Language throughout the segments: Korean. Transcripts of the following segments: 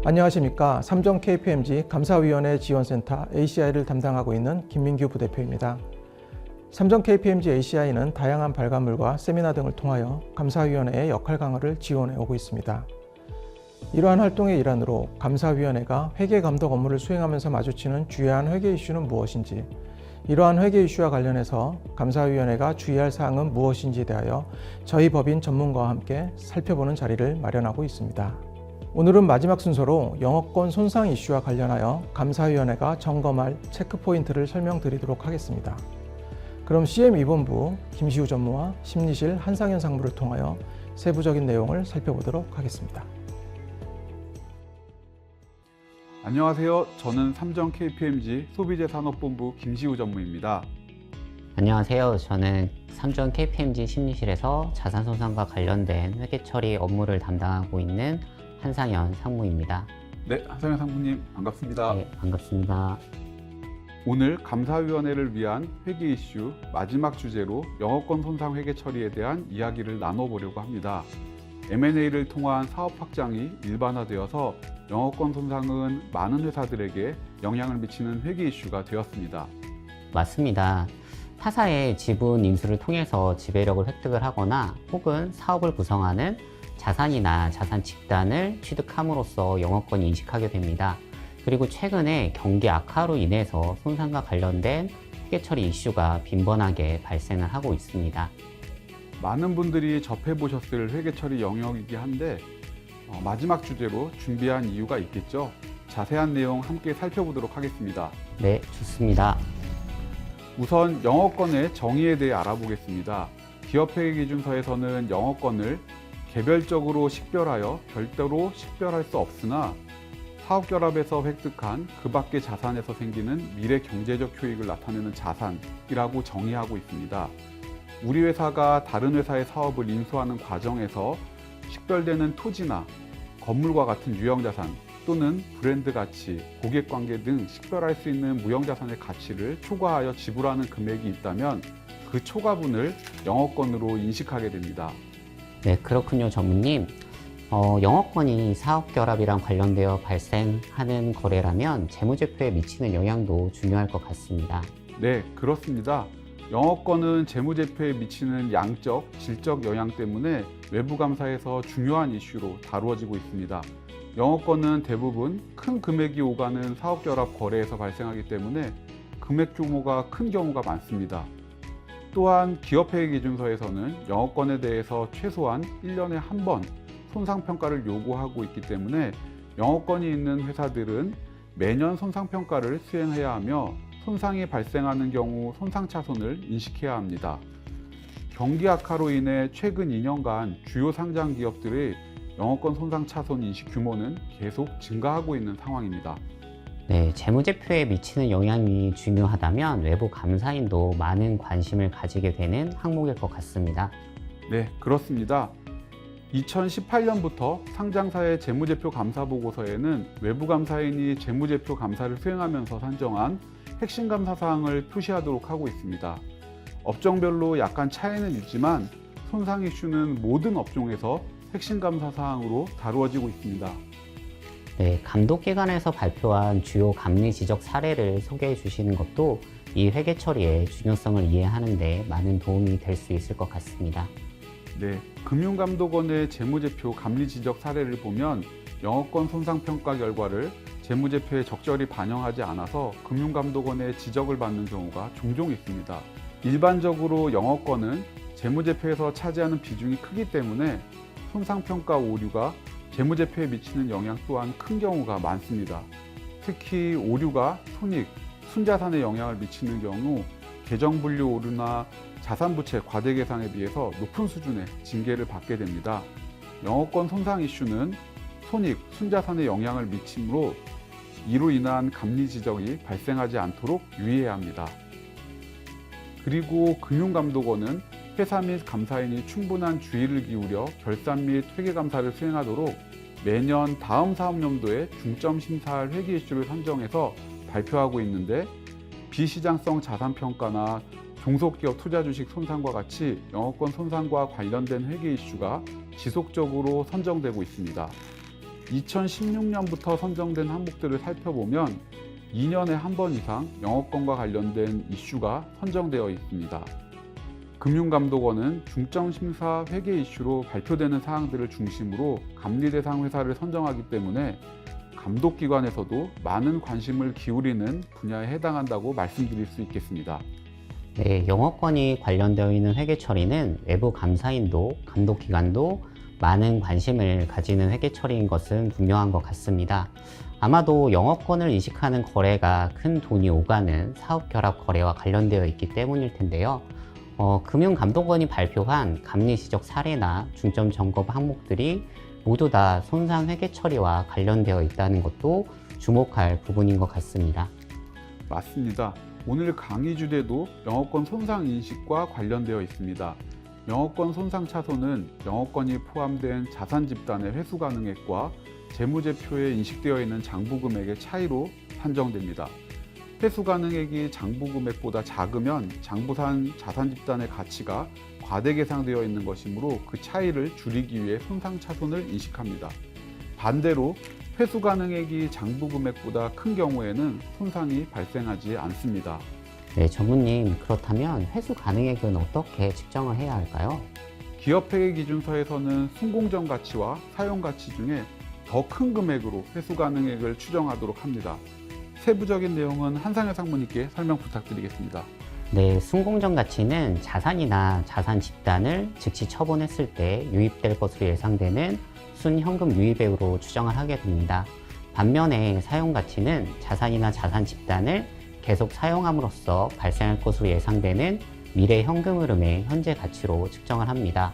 안녕하십니까. 삼정 KPMG 감사위원회 지원센터 ACI를 담당하고 있는 김민규 부대표입니다. 삼정 KPMG ACI는 다양한 발간물과 세미나 등을 통하여 감사위원회의 역할 강화를 지원해 오고 있습니다. 이러한 활동의 일환으로 감사위원회가 회계감독 업무를 수행하면서 마주치는 주요한 회계 이슈는 무엇인지, 이러한 회계 이슈와 관련해서 감사위원회가 주의할 사항은 무엇인지에 대하여 저희 법인 전문가와 함께 살펴보는 자리를 마련하고 있습니다. 오늘은 마지막 순서로 영업권 손상 이슈와 관련하여 감사위원회가 점검할 체크포인트를 설명드리도록 하겠습니다. 그럼 CM2본부 김시우 전무와 심리실 한상현 상무를 통하여 세부적인 내용을 살펴보도록 하겠습니다. 안녕하세요. 저는 삼정 KPMG 소비재산업본부 김시우 전무입니다. 안녕하세요. 저는 삼정 KPMG 심리실에서 자산손상과 관련된 회계처리 업무를 담당하고 있는 한상현 상무입니다. 네, 한상현 상무님 반갑습니다. 네, 반갑습니다. 오늘 감사위원회를 위한 회계 이슈 마지막 주제로 영업권 손상 회계 처리에 대한 이야기를 나눠보려고 합니다. M&A를 통한 사업 확장이 일반화되어서 영업권 손상은 많은 회사들에게 영향을 미치는 회계 이슈가 되었습니다. 맞습니다. 타사의 지분 인수를 통해서 지배력을 획득을 하거나 혹은 사업을 구성하는 자산이나 자산 집단을 취득함으로써 영업권이 인식하게 됩니다. 그리고 최근에 경기 악화로 인해서 손상과 관련된 회계처리 이슈가 빈번하게 발생을 하고 있습니다. 많은 분들이 접해보셨을 회계처리 영역이긴 한데 마지막 주제로 준비한 이유가 있겠죠? 자세한 내용 함께 살펴보도록 하겠습니다. 네, 좋습니다. 우선 영업권의 정의에 대해 알아보겠습니다. 기업회계기준서에서는 영업권을 개별적으로 식별하여 별도로 식별할 수 없으나 사업결합에서 획득한 그 밖의 자산에서 생기는 미래 경제적 효익을 나타내는 자산이라고 정의하고 있습니다. 우리 회사가 다른 회사의 사업을 인수하는 과정에서 식별되는 토지나 건물과 같은 유형자산 또는 브랜드 가치, 고객관계 등 식별할 수 있는 무형자산의 가치를 초과하여 지불하는 금액이 있다면 그 초과분을 영업권으로 인식하게 됩니다. 네, 그렇군요, 전무님. 영업권이 사업결합이랑 관련되어 발생하는 거래라면 재무제표에 미치는 영향도 중요할 것 같습니다. 네, 그렇습니다. 영업권은 재무제표에 미치는 양적, 질적 영향 때문에 외부감사에서 중요한 이슈로 다루어지고 있습니다. 영업권은 대부분 큰 금액이 오가는 사업결합 거래에서 발생하기 때문에 금액 규모가 큰 경우가 많습니다. 또한 기업회계기준서에서는 영업권에 대해서 최소한 1년에 한 번 손상평가를 요구하고 있기 때문에 영업권이 있는 회사들은 매년 손상평가를 수행해야 하며 손상이 발생하는 경우 손상차손을 인식해야 합니다. 경기 악화로 인해 최근 2년간 주요 상장 기업들의 영업권 손상차손 인식 규모는 계속 증가하고 있는 상황입니다. 네, 재무제표에 미치는 영향이 중요하다면 외부 감사인도 많은 관심을 가지게 되는 항목일 것 같습니다. 네, 그렇습니다. 2018년부터 상장사의 재무제표 감사 보고서에는 외부 감사인이 재무제표 감사를 수행하면서 산정한 핵심 감사 사항을 표시하도록 하고 있습니다. 업종별로 약간 차이는 있지만 손상 이슈는 모든 업종에서 핵심 감사 사항으로 다루어지고 있습니다. 네, 감독기관에서 발표한 주요 감리 지적 사례를 소개해 주시는 것도 이 회계 처리의 중요성을 이해하는 데 많은 도움이 될 수 있을 것 같습니다. 네, 금융감독원의 재무제표 감리 지적 사례를 보면 영업권 손상평가 결과를 재무제표에 적절히 반영하지 않아서 금융감독원의 지적을 받는 경우가 종종 있습니다. 일반적으로 영업권은 재무제표에서 차지하는 비중이 크기 때문에 손상평가 오류가 재무제표에 미치는 영향 또한 큰 경우가 많습니다. 특히 오류가 손익, 순자산에 영향을 미치는 경우 계정분류 오류나 자산부채 과대 계산에 비해서 높은 수준의 징계를 받게 됩니다. 영업권 손상 이슈는 손익, 순자산에 영향을 미치므로 이로 인한 감리 지적이 발생하지 않도록 유의해야 합니다. 그리고 금융감독원은 회사 및 감사인이 충분한 주의를 기울여 결산 및 회계감사를 수행하도록 매년 다음 사업연도에 중점 심사할 회계 이슈를 선정해서 발표하고 있는데 비시장성 자산평가나 종속기업 투자주식 손상과 같이 영업권 손상과 관련된 회계 이슈가 지속적으로 선정되고 있습니다. 2016년부터 선정된 항목들을 살펴보면 2년에 한 번 이상 영업권과 관련된 이슈가 선정되어 있습니다. 금융감독원은 중점심사 회계 이슈로 발표되는 사항들을 중심으로 감리 대상 회사를 선정하기 때문에 감독기관에서도 많은 관심을 기울이는 분야에 해당한다고 말씀드릴 수 있겠습니다. 네, 영업권이 관련되어 있는 회계 처리는 외부 감사인도 감독기관도 많은 관심을 가지는 회계 처리인 것은 분명한 것 같습니다. 아마도 영업권을 이식하는 거래가 큰 돈이 오가는 사업결합 거래와 관련되어 있기 때문일 텐데요. 금융감독원이 발표한 감리시적 사례나 중점 점검 항목들이 모두 다 손상 회계 처리와 관련되어 있다는 것도 주목할 부분인 것 같습니다. 맞습니다. 오늘 강의 주제도 영업권 손상 인식과 관련되어 있습니다. 영업권 손상 차손은 영업권이 포함된 자산 집단의 회수 가능액과 재무제표에 인식되어 있는 장부금액의 차이로 산정됩니다. 회수 가능액이 장부금액보다 작으면 장부산 자산 집단의 가치가 과대 계상되어 있는 것이므로 그 차이를 줄이기 위해 손상 차손을 인식합니다. 반대로 회수 가능액이 장부금액보다 큰 경우에는 손상이 발생하지 않습니다. 네, 전무님, 그렇다면 회수 가능액은 어떻게 측정을 해야 할까요? 기업회계 기준서에서는 순공정 가치와 사용 가치 중에 더 큰 금액으로 회수 가능액을 추정하도록 합니다. 세부적인 내용은 한상현 상무님께 설명 부탁드리겠습니다. 네, 순공정 가치는 자산이나 자산 집단을 즉시 처분했을 때 유입될 것으로 예상되는 순현금 유입액으로 추정을 하게 됩니다. 반면에 사용 가치는 자산이나 자산 집단을 계속 사용함으로써 발생할 것으로 예상되는 미래 현금 흐름의 현재 가치로 측정을 합니다.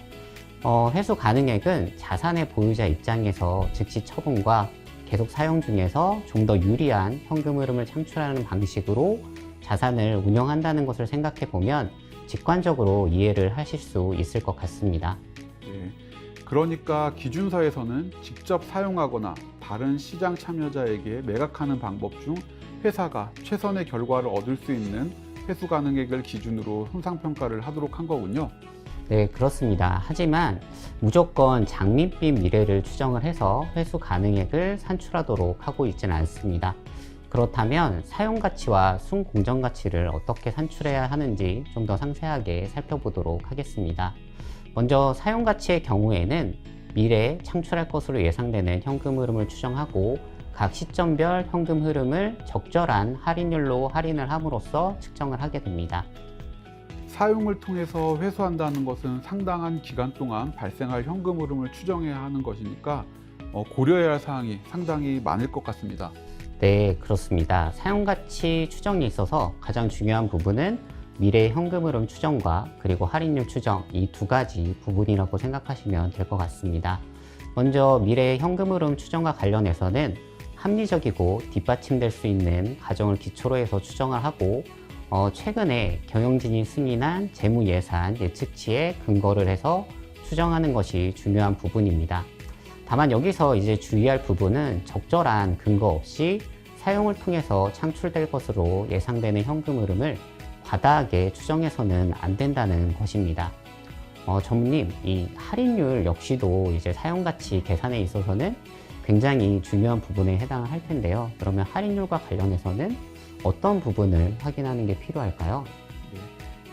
회수 가능액은 자산의 보유자 입장에서 즉시 처분과 계속 사용 중에서 좀 더 유리한 현금 흐름을 창출하는 방식으로 자산을 운영한다는 것을 생각해 보면 직관적으로 이해를 하실 수 있을 것 같습니다. 네, 그러니까 기준서에서는 직접 사용하거나 다른 시장 참여자에게 매각하는 방법 중 회사가 최선의 결과를 얻을 수 있는 회수 가능액을 기준으로 손상평가를 하도록 한 거군요. 네, 그렇습니다. 하지만 무조건 장밋빛 미래를 추정을 해서 회수 가능액을 산출하도록 하고 있지는 않습니다. 그렇다면 사용가치와 순공정가치를 어떻게 산출해야 하는지 좀 더 상세하게 살펴보도록 하겠습니다. 먼저 사용가치의 경우에는 미래에 창출할 것으로 예상되는 현금 흐름을 추정하고 각 시점별 현금 흐름을 적절한 할인율로 할인을 함으로써 측정을 하게 됩니다. 사용을 통해서 회수한다는 것은 상당한 기간 동안 발생할 현금 흐름을 추정해야 하는 것이니까 고려해야 할 사항이 상당히 많을 것 같습니다. 네, 그렇습니다. 사용가치 추정에 있어서 가장 중요한 부분은 미래 현금 흐름 추정과 그리고 할인율 추정, 이 두 가지 부분이라고 생각하시면 될 것 같습니다. 먼저 미래 현금 흐름 추정과 관련해서는 합리적이고 뒷받침될 수 있는 가정을 기초로 해서 추정을 하고 최근에 경영진이 승인한 재무예산 예측치에 근거를 해서 추정하는 것이 중요한 부분입니다. 다만 여기서 이제 주의할 부분은 적절한 근거 없이 사용을 통해서 창출될 것으로 예상되는 현금 흐름을 과다하게 추정해서는 안 된다는 것입니다. 전무님, 이 할인율 역시도 이제 사용가치 계산에 있어서는 굉장히 중요한 부분에 해당을 할 텐데요. 그러면 할인율과 관련해서는 어떤 부분을 확인하는 게 필요할까요? 네.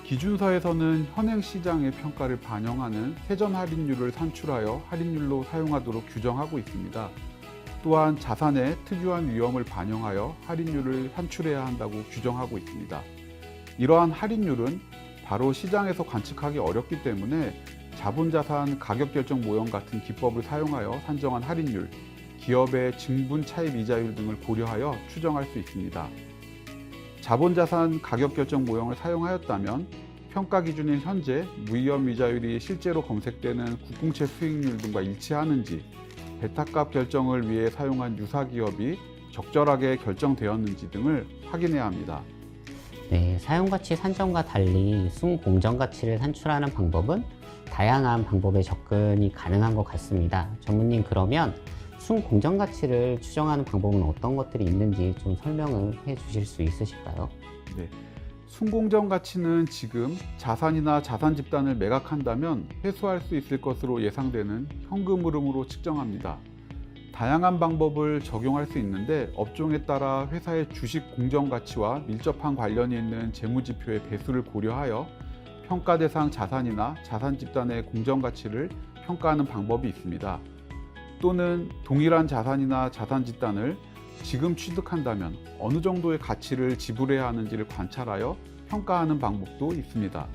기준서에서는 현행 시장의 평가를 반영하는 세전 할인율을 산출하여 할인율로 사용하도록 규정하고 있습니다. 또한 자산의 특유한 위험을 반영하여 할인율을 산출해야 한다고 규정하고 있습니다. 이러한 할인율은 바로 시장에서 관측하기 어렵기 때문에 자본자산 가격결정 모형 같은 기법을 사용하여 산정한 할인율, 기업의 증분 차입 이자율 등을 고려하여 추정할 수 있습니다. 자본자산 가격결정 모형을 사용하였다면 평가 기준인 현재 무위험 이자율이 실제로 검색되는 국공채 수익률 등과 일치하는지, 베타값 결정을 위해 사용한 유사기업이 적절하게 결정되었는지 등을 확인해야 합니다. 네, 사용가치 산정과 달리 순공정가치를 산출하는 방법은 다양한 방법의 접근이 가능한 것 같습니다. 전무님, 그러면 순공정가치를 추정하는 방법은 어떤 것들이 있는지 좀 설명을 해 주실 수 있으실까요? 네. 순공정 가치는 지금 자산이나 자산 집단을 매각한다면 회수할 수 있을 것으로 예상되는 현금 흐름으로 측정합니다. 다양한 방법을 적용할 수 있는데 업종에 따라 회사의 주식 공정 가치와 밀접한 관련이 있는 재무지표의 배수를 고려하여 평가 대상 자산이나 자산 집단의 공정 가치를 평가하는 방법이 있습니다. 또는 동일한 자산이나 자산 집단을 지금 취득한다면 어느 정도의 가치를 지불해야 하는지를 관찰하여 평가하는 방법도 있습니다.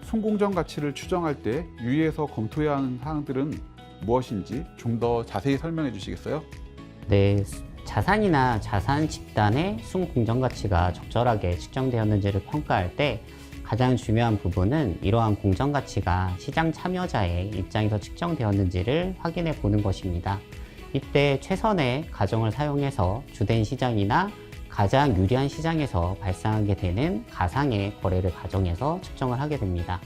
순공정 가치를 추정할 때 유의해서 검토해야 하는 사항들은 무엇인지 좀 더 자세히 설명해 주시겠어요? 네, 자산이나 자산 집단의 순공정 가치가 적절하게 측정되었는지를 평가할 때 가장 중요한 부분은 이러한 공정 가치가 시장 참여자의 입장에서 측정되었는지를 확인해 보는 것입니다. 이때 최선의 가정을 사용해서 주된 시장이나 가장 유리한 시장에서 발생하게 되는 가상의 거래를 가정해서 측정을 하게 됩니다.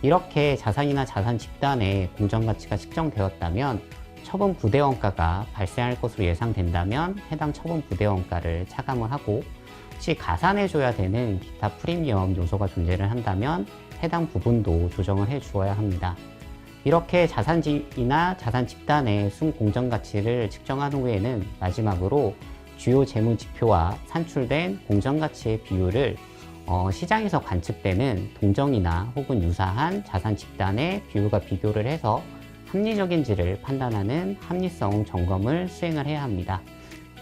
이렇게 자산이나 자산 집단의 공정 가치가 측정되었다면 처분 부대원가가 발생할 것으로 예상된다면 해당 처분 부대원가를 차감을 하고, 혹시 가산해줘야 되는 기타 프리미엄 요소가 존재를 한다면 해당 부분도 조정을 해 주어야 합니다. 이렇게 자산이나 자산 집단의 순공정 가치를 측정한 후에는 마지막으로 주요 재무 지표와 산출된 공정 가치의 비율을 시장에서 관측되는 동정이나 혹은 유사한 자산 집단의 비율과 비교를 해서 합리적인지를 판단하는 합리성 점검을 수행을 해야 합니다.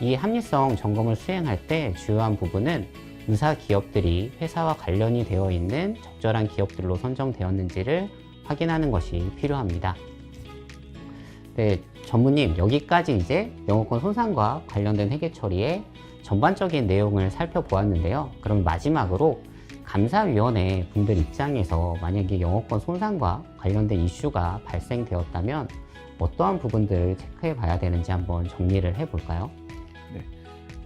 이 합리성 점검을 수행할 때 주요한 부분은 유사 기업들이 회사와 관련이 되어 있는 적절한 기업들로 선정되었는지를 확인하는 것이 필요합니다. 네, 전무님, 여기까지 이제 영업권 손상과 관련된 회계 처리의 전반적인 내용을 살펴보았는데요. 그럼 마지막으로 감사위원회 분들 입장에서 만약에 영업권 손상과 관련된 이슈가 발생되었다면 어떠한 부분들을 체크해 봐야 되는지 한번 정리를 해 볼까요?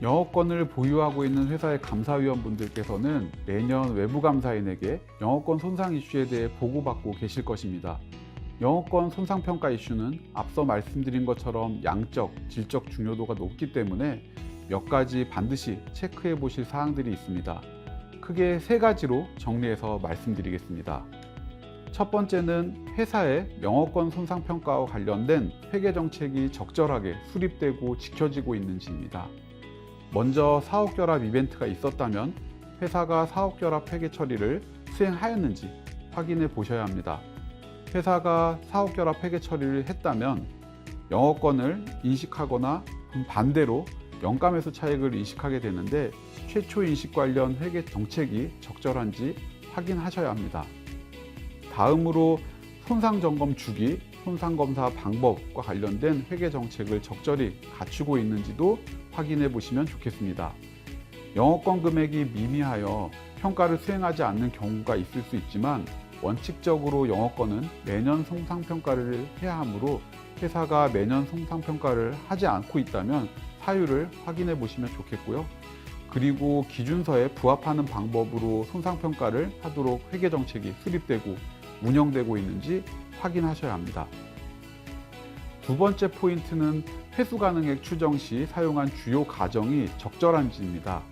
영업권을 보유하고 있는 회사의 감사위원분들께서는 매년 외부 감사인에게 영업권 손상 이슈에 대해 보고받고 계실 것입니다. 영업권 손상평가 이슈는 앞서 말씀드린 것처럼 양적, 질적 중요도가 높기 때문에 몇 가지 반드시 체크해 보실 사항들이 있습니다. 크게 세 가지로 정리해서 말씀드리겠습니다. 첫 번째는 회사의 영업권 손상평가와 관련된 회계정책이 적절하게 수립되고 지켜지고 있는지입니다. 먼저 사업결합 이벤트가 있었다면 회사가 사업결합 회계 처리를 수행하였는지 확인해 보셔야 합니다. 회사가 사업결합 회계 처리를 했다면 영업권을 인식하거나 반대로 영가매수 차익을 인식하게 되는데 최초 인식 관련 회계 정책이 적절한지 확인하셔야 합니다. 다음으로 손상점검 주기, 손상검사 방법과 관련된 회계 정책을 적절히 갖추고 있는지도 확인해 보시면 좋겠습니다. 영업권 금액이 미미하여 평가를 수행하지 않는 경우가 있을 수 있지만 원칙적으로 영업권은 매년 손상평가를 해야 하므로 회사가 매년 손상평가를 하지 않고 있다면 사유를 확인해 보시면 좋겠고요. 그리고 기준서에 부합하는 방법으로 손상평가를 하도록 회계정책이 수립되고 운영되고 있는지 확인하셔야 합니다. 두 번째 포인트는 회수가능액 추정 시 사용한 주요 가정이 적절한지입니다.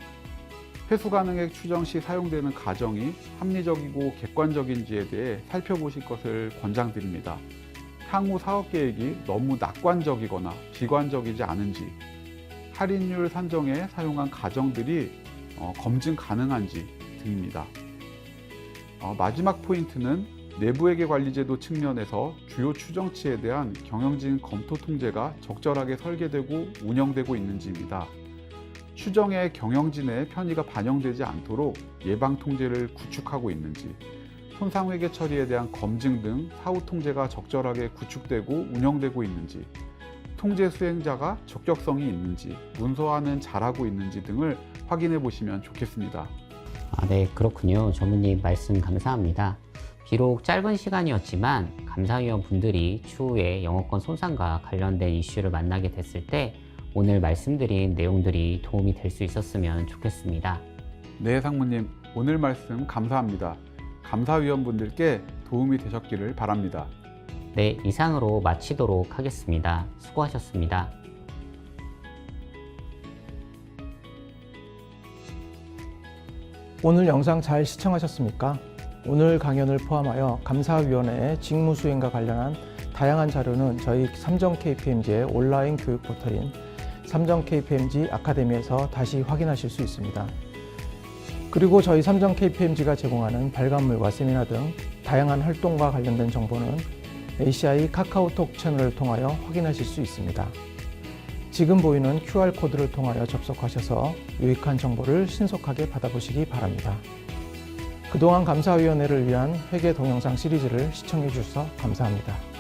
회수가능액 추정 시 사용되는 가정이 합리적이고 객관적인지에 대해 살펴보실 것을 권장드립니다. 향후 사업계획이 너무 낙관적이거나 비관적이지 않은지, 할인율 산정에 사용한 가정들이 검증 가능한지 등입니다. 마지막 포인트는 내부회계관리제도 측면에서 주요 추정치에 대한 경영진 검토 통제가 적절하게 설계되고 운영되고 있는지입니다. 추정의 경영진의 편의가 반영되지 않도록 예방 통제를 구축하고 있는지, 손상회계 처리에 대한 검증 등 사후 통제가 적절하게 구축되고 운영되고 있는지, 통제 수행자가 적격성이 있는지, 문서화는 잘하고 있는지 등을 확인해 보시면 좋겠습니다. 네, 그렇군요. 전무님 말씀 감사합니다. 비록 짧은 시간이었지만 감사위원 분들이 추후에 영업권 손상과 관련된 이슈를 만나게 됐을 때 오늘 말씀드린 내용들이 도움이 될 수 있었으면 좋겠습니다. 네, 상무님, 오늘 말씀 감사합니다. 감사위원분들께 도움이 되셨기를 바랍니다. 네, 이상으로 마치도록 하겠습니다. 수고하셨습니다. 오늘 영상 잘 시청하셨습니까? 오늘 강연을 포함하여 감사위원회의 직무수행과 관련한 다양한 자료는 저희 삼정 KPMG의 온라인 교육 포털인 삼정 KPMG 아카데미에서 다시 확인하실 수 있습니다. 그리고 저희 삼정 KPMG가 제공하는 발간물과 세미나 등 다양한 활동과 관련된 정보는 ACI 카카오톡 채널을 통하여 확인하실 수 있습니다. 지금 보이는 QR코드를 통하여 접속하셔서 유익한 정보를 신속하게 받아보시기 바랍니다. 그동안 감사위원회를 위한 회계 동영상 시리즈를 시청해 주셔서 감사합니다.